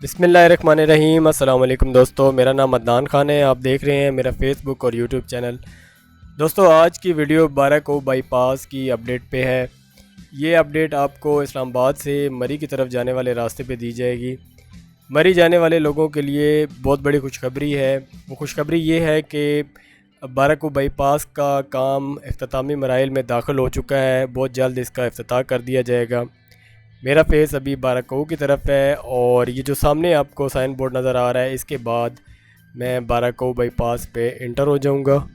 बिस्मिल्लाहिर्रहमानिर्रहीम। अस्सलाम वालेकुम दोस्तों, मेरा नाम अदनान खान है। आप देख रहे हैं मेरा फ़ेसबुक और यूट्यूब चैनल। दोस्तों, आज की वीडियो बाराकोव बाईपास की अपडेट पे है। ये अपडेट आपको इस्लामाबाद से मरी की तरफ जाने वाले रास्ते पे दी जाएगी। मरी जाने वाले लोगों के लिए बहुत बड़ी खुशखबरी है। वो खुशखबरी ये है कि बाराकोव बाईपास का काम इख्तितामी मराइल में दाखिल हो चुका है। बहुत जल्द इसका इफ्तिताह कर दिया जाएगा। मेरा फेस अभी बाराकोव की तरफ है और ये जो सामने आपको साइन बोर्ड नज़र आ रहा है, इसके बाद मैं बाराकोव बाईपास पे इंटर हो जाऊंगा।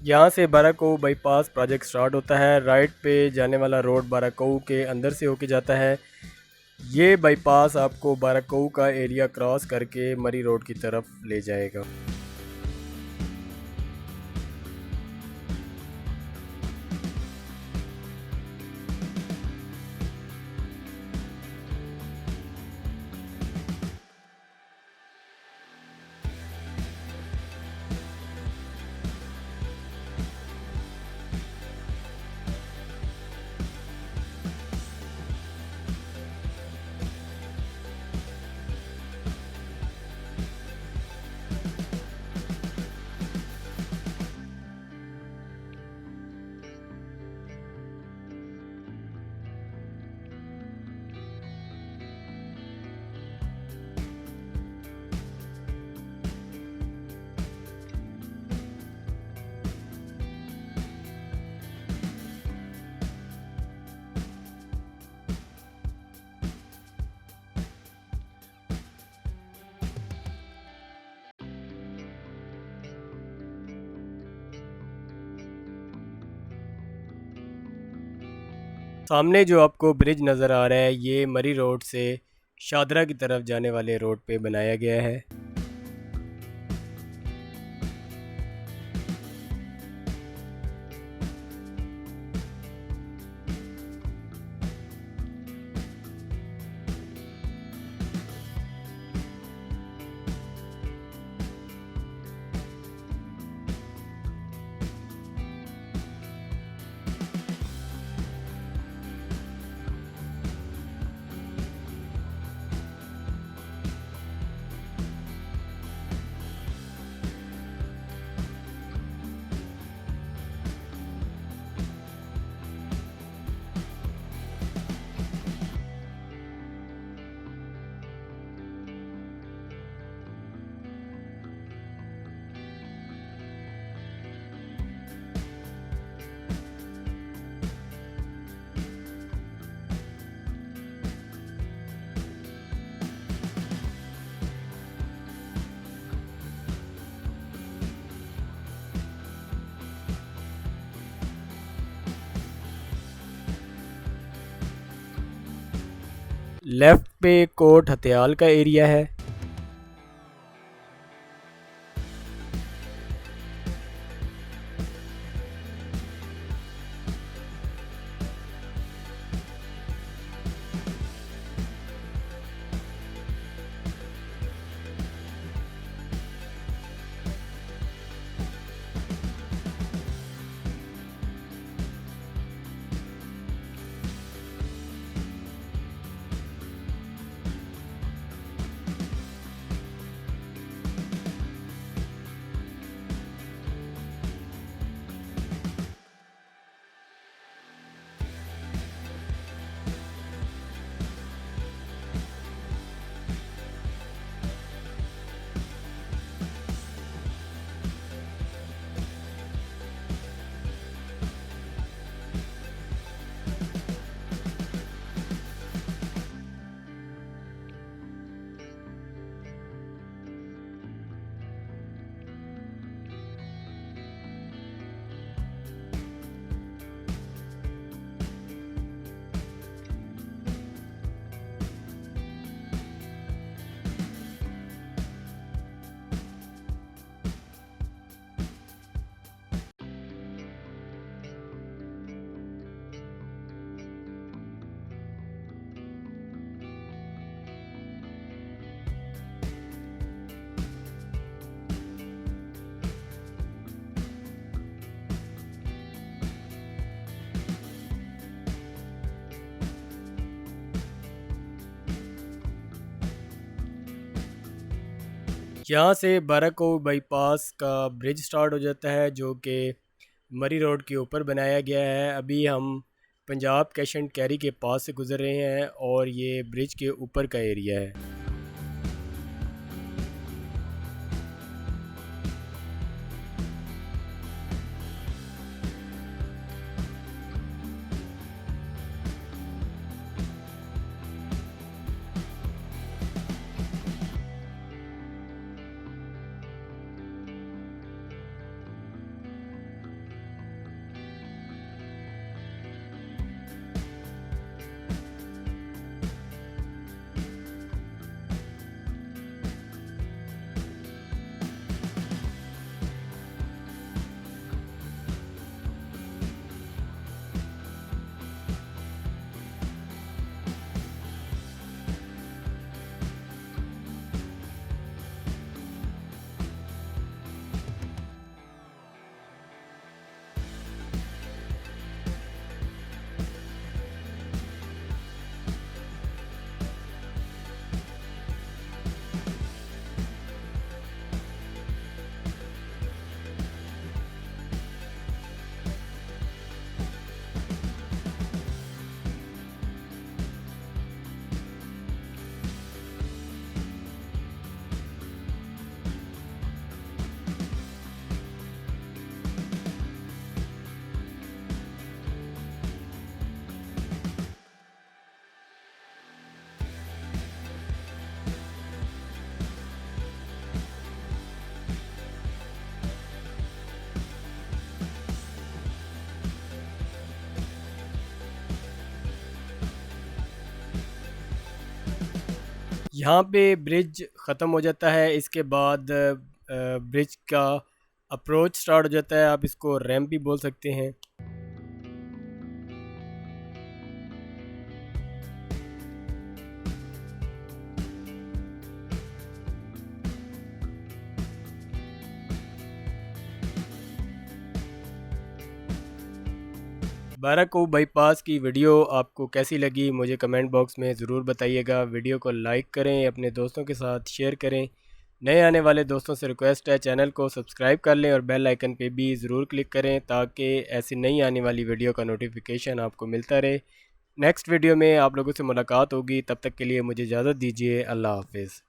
यहाँ से बाराकोव बाईपास प्रोजेक्ट स्टार्ट होता है। राइट पे जाने वाला रोड बाराकोव के अंदर से होके जाता है। ये बाईपास आपको बाराकोव का एरिया क्रॉस करके मरी रोड की तरफ ले जाएगा। सामने जो आपको ब्रिज नज़र आ रहा है, ये मरी रोड से शादरा की तरफ जाने वाले रोड पे बनाया गया है। लेफ़्ट पे कोट हथियाल का एरिया है। यहाँ से बाराको बाईपास का ब्रिज स्टार्ट हो जाता है जो कि मरी रोड के ऊपर बनाया गया है। अभी हम पंजाब कैश एंड कैरी के पास से गुज़र रहे हैं और ये ब्रिज के ऊपर का एरिया है। यहाँ पे ब्रिज ख़त्म हो जाता है, इसके बाद ब्रिज का अप्रोच स्टार्ट हो जाता है। आप इसको रैंप भी बोल सकते हैं। बाराको बाईपास की वीडियो आपको कैसी लगी मुझे कमेंट बॉक्स में ज़रूर बताइएगा। वीडियो को लाइक करें, अपने दोस्तों के साथ शेयर करें। नए आने वाले दोस्तों से रिक्वेस्ट है चैनल को सब्सक्राइब कर लें और बेल आइकन पे भी ज़रूर क्लिक करें ताकि ऐसी नई आने वाली वीडियो का नोटिफिकेशन आपको मिलता रहे। नेक्स्ट वीडियो में आप लोगों से मुलाकात होगी, तब तक के लिए मुझे इजाज़त दीजिए। अल्लाह हाफिज़।